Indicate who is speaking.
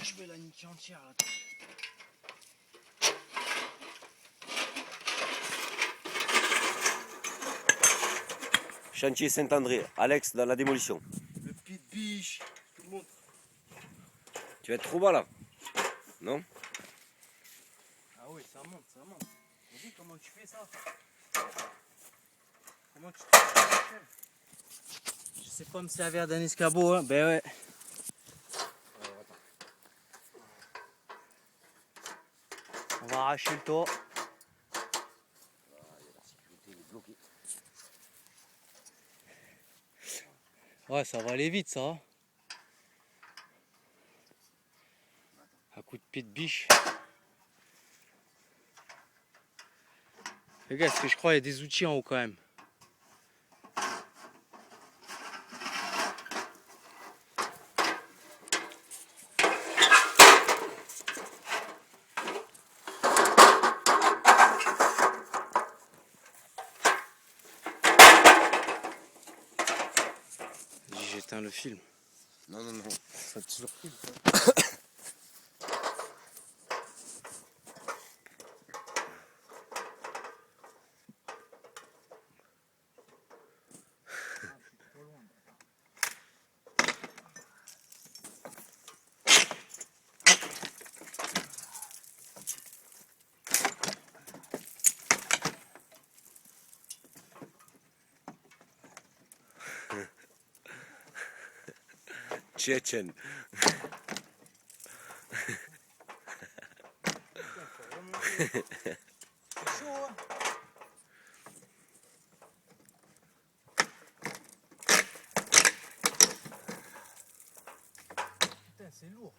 Speaker 1: Je vais la niquer entière là.
Speaker 2: Chantier Saint-André, Alex dans la démolition.
Speaker 1: Le pied de biche, je te montre.
Speaker 2: Tu vas être trop bas là, non?
Speaker 1: Ah oui, ça monte, ça monte. Vous voyez comment tu fais ça? Comment tu fais ça? Je sais pas me servir d'un escabeau, hein. Ben ouais. On va arracher le toit. Ouais, ça va aller vite ça. Hein. Un coup de pied de biche. Les gars, ce que je crois, il y a des outils en haut quand même. J'éteins le film.
Speaker 2: Non, non, non.
Speaker 1: Ça te surprise.
Speaker 2: Tchétchène.
Speaker 1: C'est chaud, hein? Putain, c'est lourd.